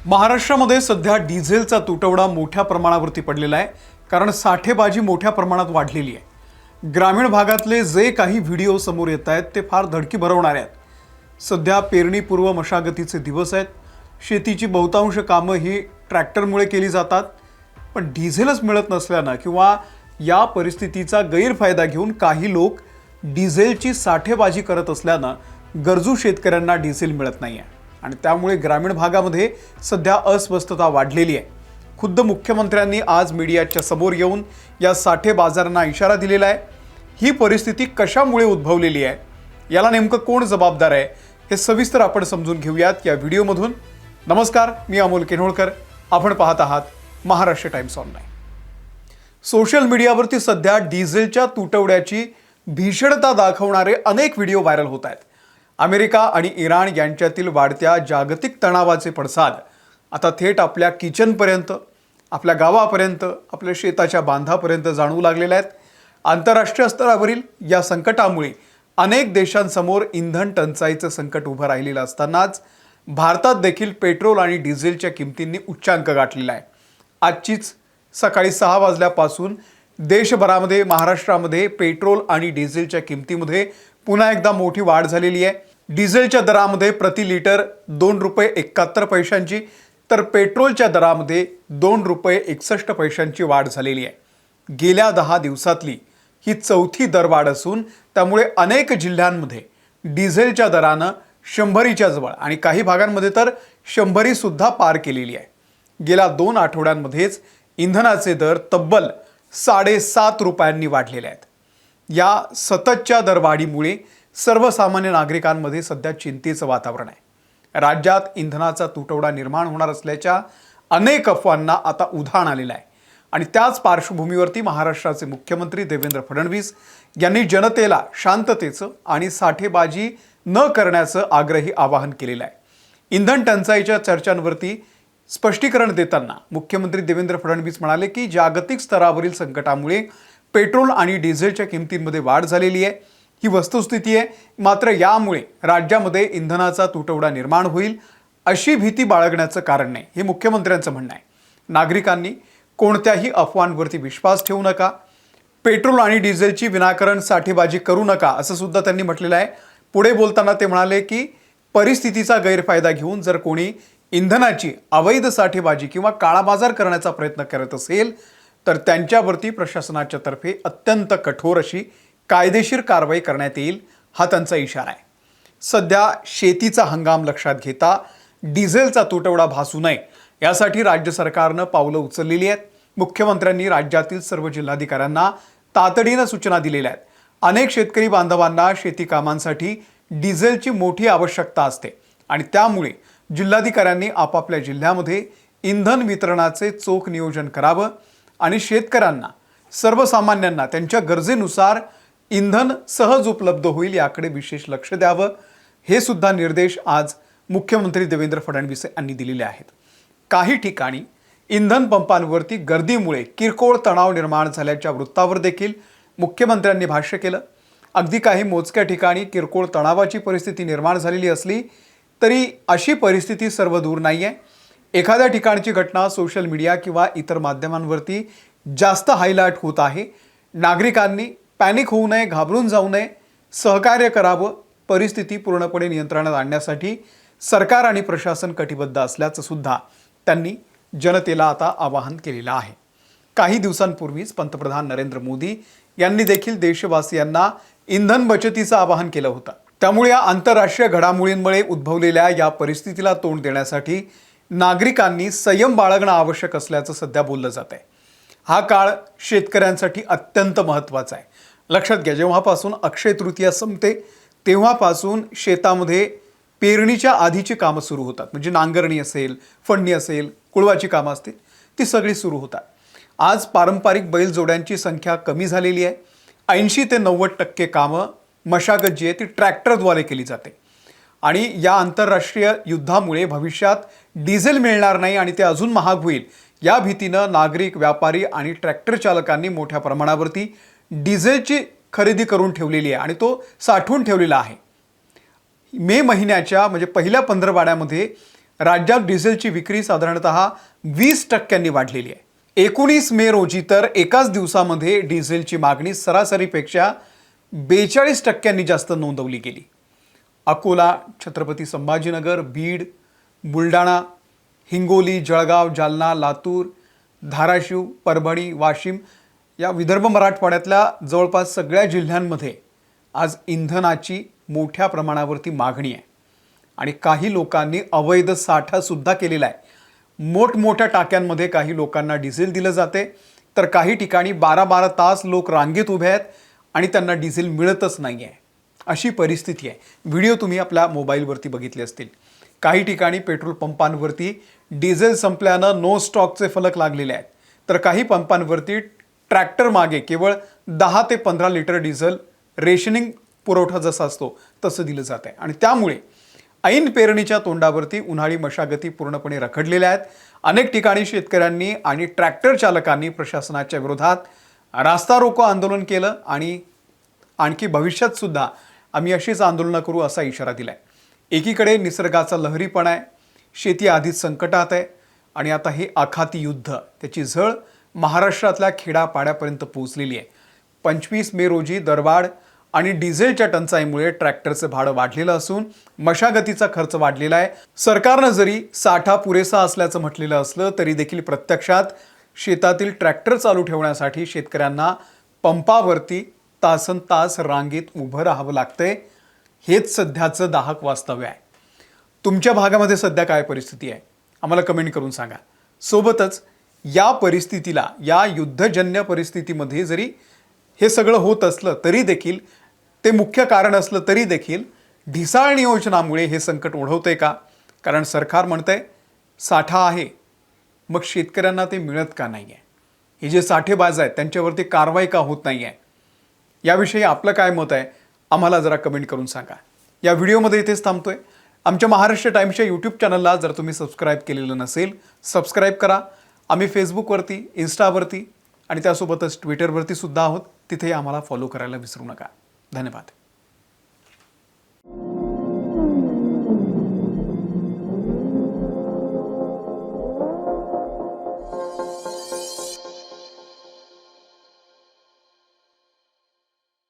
महाराष्ट्रामध्ये सध्या डिझेलचा तुटवडा मोठ्या प्रमाणावरती पडलेला आहे, कारण साठेबाजी मोठ्या प्रमाणात वाढलेली आहे। ग्रामीण भागातले जे काही व्हिडिओ समोर येत आहेत ते फार धडकी भरवणारे आहेत। सध्या पेरणीपूर्व मशागतीचे दिवस आहेत। शेतीची बहुतांश कामं ही ट्रॅक्टरमुळे केली जातात, पण डिझेलच मिळत नसल्यानं किंवा या परिस्थितीचा गैरफायदा घेऊन काही लोक डिझेलची साठेबाजी करत असल्यानं गरजू शेतकऱ्यांना डिझेल मिळत नाही आहे आणि त्यामुळे ग्रामीण भागामध्ये सध्या अस्वस्थता वाढलेली आहे। खुद्द मुख्यमंत्र्यांनी आज मीडियाच्या समोर येऊन या साठेबाजारांना इशारा दिलेला आहे। ही परिस्थिती कशामुळे उद्भवलेली आहे, याला नेमकं कोण जबाबदार आहे, हे सविस्तर आपण समजून घेऊयात या व्हिडिओमधून। नमस्कार, मी अमोल केनोळकर, आपण पाहत आहात महाराष्ट्र टाइम्स ऑनलाइन। सोशल मीडियावरती सध्या डिझेलच्या तुटवड्याची भीषणता दाखवणारे अनेक व्हिडिओ व्हायरल होत आहेत। अमेरिका आणि इराण यांच्यातील वाढत्या जागतिक तणावाचे पडसाद आता थेट आपल्या किचनपर्यंत, आपल्या गावापर्यंत, आपल्या शेताच्या बांधापर्यंत जाणवू लागलेले आहेत। आंतरराष्ट्रीय स्तरावरील या संकटामुळे अनेक देशांसमोर इंधन टंचाईचं संकट उभं राहिलेलं असतानाच भारतात देखील पेट्रोल आणि डिझेलच्या किमतींनी उच्चांक गाठलेला आहे। आजचीच सकाळी 6 वाजल्यापासून देशभरामध्ये, महाराष्ट्रामध्ये पेट्रोल आणि डिझेलच्या किमतीमध्ये पुन्हा एकदा मोठी वाढ झालेली आहे। डिझेलच्या दरामध्ये प्रति लिटर 2 रुपये 71 पैशांची, तर पेट्रोलच्या दरामध्ये 2 रुपये 61 पैशांची वाढ झालेली आहे। गेल्या 10 दिवसातली ही चौथी दरवाढ असून त्यामुळे अनेक जिल्ह्यांमध्ये डिझेलच्या दरानं 100च्या जवळ आणि काही भागांमध्ये तर 100 सुद्धा पार केलेली आहे। गेल्या 2 आठवड्यांमध्येच इंधनाचे दर तब्बल 7.5 रुपयांनी वाढलेले आहेत। या सततच्या दरवाढीमुळे सर्वसामान्य नागरिकांमध्ये सध्या चिंतेचं वातावरण आहे। राज्यात इंधनाचा तुटवडा निर्माण होणार असल्याच्या अनेक अफवांना आता उधाण आलेलं आहे आणि त्याच पार्श्वभूमीवरती महाराष्ट्राचे मुख्यमंत्री देवेंद्र फडणवीस यांनी जनतेला शांततेचं आणि साठेबाजी न करण्याचं आग्रही आवाहन केलेलं आहे। इंधन टंचाईच्या चर्चांवरती स्पष्टीकरण देताना मुख्यमंत्री देवेंद्र फडणवीस म्हणाले की जागतिक स्तरावरील संकटामुळे पेट्रोल आणि डिझेलच्या किमतींमध्ये वाढ झालेली आहे, ही वस्तुस्थिती आहे। मात्र यामुळे राज्यामध्ये इंधनाचा तुटवडा निर्माण होईल अशी भीती बाळगण्याचं कारण नाही, हे मुख्यमंत्र्यांचं म्हणणं आहे। नागरिकांनी कोणत्याही अफवांवरती विश्वास ठेवू नका, पेट्रोल आणि डिझेलची विनाकारण साठेबाजी करू नका, असं सुद्धा त्यांनी म्हटलेलं आहे। पुढे बोलताना ते म्हणाले की परिस्थितीचा गैरफायदा घेऊन जर कोणी इंधनाची अवैध साठेबाजी किंवा काळाबाजार करण्याचा प्रयत्न करत असेल तर त्यांच्यावरती प्रशासनाच्या तर्फे अत्यंत कठोर अशी कायदेशीर कारवाई करण्यात येईल, हा त्यांचा इशारा आहे। सध्या शेतीचा हंगाम लक्षात घेता डिझेलचा तुटवडा भासू नये यासाठी राज्य सरकारनं पावलं उचललेली आहेत। मुख्यमंत्र्यांनी राज्यातील सर्व जिल्हाधिकाऱ्यांना तातडीनं सूचना दिलेल्या आहेत। अनेक शेतकरी बांधवांना शेती कामांसाठी डिझेलची मोठी आवश्यकता असते आणि त्यामुळे जिल्हाधिकाऱ्यांनी आपापल्या जिल्ह्यामध्ये इंधन वितरणाचे चोख नियोजन करावं आणि शेतकऱ्यांना, सर्वसामान्यांना त्यांच्या गरजेनुसार इंधन सहज उपलब्ध होईल याकडे विशेष लक्ष द्यावं, हे सुद्धा निर्देश आज मुख्यमंत्री देवेंद्र फडणवीस यांनी दिलेले आहेत। काही ठिकाणी इंधन पंपांवरती गर्दीमुळे किरकोळ तणाव निर्माण झाल्याच्या वृत्तावर देखील मुख्यमंत्र्यांनी भाष्य केलं। अगदी काही मोजक्या ठिकाणी किरकोळ तणावाची परिस्थिती निर्माण झालेली असली तरी अशी परिस्थिती सर्व दूर नाही आहे। एखाद्या ठिकाणची घटना सोशल मीडिया किंवा इतर माध्यमांवरती जास्त हायलाइट होत आहे। नागरिकांनी पॅनिक होऊ नये, घाबरून जाऊ नये, सहकार्य करावं। परिस्थिती पूर्णपणे नियंत्रणात आणण्यासाठी सरकार आणि प्रशासन कटिबद्ध असल्याचं सुद्धा त्यांनी जनतेला आता आवाहन केलेलं आहे। काही दिवसांपूर्वीच पंतप्रधान नरेंद्र मोदी यांनी देखील देशवासियांना इंधन बचतीचं आवाहन केलं होतं। त्यामुळे या आंतरराष्ट्रीय घडामोडींमुळे उद्भवलेल्या या परिस्थितीला तोंड देण्यासाठी नागरिकांनी संयम बाळगणं आवश्यक असल्याचं सध्या बोललं जात आहे। हा काळ शेतकऱ्यांसाठी अत्यंत महत्त्वाचा आहे। लक्षात घ्या, जेव्हापासून अक्षय तृतीया संपते तेव्हापासून शेतामध्ये पेरणीच्या आधीची कामं सुरू होतात, म्हणजे नांगरणी असेल, फडणी असेल, कुळवाची कामं असतील, ती सगळी सुरू होतात। आज पारंपरिक बैलजोड्यांची संख्या कमी झालेली आहे। 80 ते 90% कामं, मशागत जी आहे ती ट्रॅक्टरद्वारे केली जाते आणि या आंतरराष्ट्रीय युद्धामुळे भविष्यात डिझेल मिळणार नाही आणि ते अजून महाग होईल या भीतीनं नागरिक, व्यापारी आणि ट्रॅक्टर चालकांनी मोठ्या प्रमाणावरती डिझेलची खरेदी करून ठेवलेली आहे आणि तो साठवून ठेवलेला आहे। मे महिन्याच्या म्हणजे पहिल्या पंधरवाड्यामध्ये राज्यात डिझेलची विक्री साधारणतः 20% वाढलेली आहे. 19 मे रोजी तर एकाच दिवसामध्ये डिझेलची मागणी सरासरीपेक्षा 42% जास्त नोंदवली गेली. अकोला, छत्रपती संभाजीनगर, बीड, बुलढाणा, हिंगोली, जळगाव, जालना, लातूर, धाराशिव, परभणी, वाशिम या विदर्भ मराठवाड्यातल्या जवळपास सगळ्या जिल्ह्यांमध्ये आज इंधनाची मोठ्या प्रमाणावरती मागणी आहे आणि काही लोकांनी अवैध साठा सुद्धा केलेला आहे. मोठमोठ्या टाक्यांमध्ये काही लोकांना डिझेल दिलं जाते, तर काही ठिकाणी 12-12 तास लोक रांगेत उभे आहेत आणि त्यांना डिझेल मिळतच नाही आहे. अशी परिस्थिती आहे. व्हिडिओ तुम्ही आपल्या मोबाईलवरती बघितले असतील. काही ठिकाणी पेट्रोल पंपांवरती डिझेल संपल्यानं नो स्टॉकचे फलक लागलेले आहेत, तर काही पंपांवरती ट्रॅक्टर मागे केवळ 10 ते 15 लिटर डिझेल रेशनिंग पुरवठा जसा असतो तसं दिलं जात आहे. आणि त्यामुळे ऐन पेरणीच्या तोंडावरती उन्हाळी मशागती पूर्णपणे रखडलेल्या आहेत. अनेक ठिकाणी शेतकऱ्यांनी आणि ट्रॅक्टर चालकांनी प्रशासनाच्या विरोधात रास्ता रोको आंदोलन केलं आणि आणखी भविष्यात सुद्धा आम्ही अशीच आंदोलनं करू असा इशारा दिलाय. एकीकडे निसर्गाचा लहरीपणा आहे, शेती आधीच संकटात आहे आणि आता हे आखाती युद्ध त्याची झळ महाराष्ट्रातल्या खेडापाड्यापर्यंत पोहोचलेली आहे. 25 मे रोजी दरवाढ आणि डिझेलच्या टंचाईमुळे ट्रॅक्टरचं भाडं वाढलेलं असून मशागतीचा खर्च वाढलेला आहे. सरकारनं जरी साठा पुरेसा असल्याचं म्हटलेलं असलं तरी देखील प्रत्यक्षात शेतातील ट्रॅक्टर चालू ठेवण्यासाठी शेतकऱ्यांना पंपावरती तासनतास रांगेत उभं राहावं लागतंय. हेच सध्याचं दाहक वास्तव्य आहे. तुमच्या भागामध्ये सध्या काय परिस्थिती आहे आम्हाला कमेंट करून सांगा. सोबतच या परिस्थितीला, या युद्धजन्य परिस्थितीमध्ये जरी हे सगळं होत असलं तरी देखील, ते मुख्य कारण असलं तरी देखील ढिसाळ नियोजनामुळे हे संकट ओढवतंय का? कारण सरकार म्हणतंय साठा आहे, मग शेतकऱ्यांना ते मिळत का नाही आहे? हे जे साठेबाज आहेत त्यांच्यावरती कारवाई का होत नाही आहे? याविषयी आपलं काय मत आहे आम्हाला जरा कमेंट करून सांगा. या व्हिडिओमध्ये इथेच थांबतोय. आमच्या महाराष्ट्र टाइम्सच्या यूट्यूब चॅनलला जर तुम्ही सबस्क्राईब केलेलं नसेल, सबस्क्राईब करा. आम्ही फेसबुकवरती, इन्स्टावरती आणि त्यासोबतच ट्विटरवरती सुद्धा आहोत. तिथेही आम्हाला फॉलो करायला विसरू नका. धन्यवाद.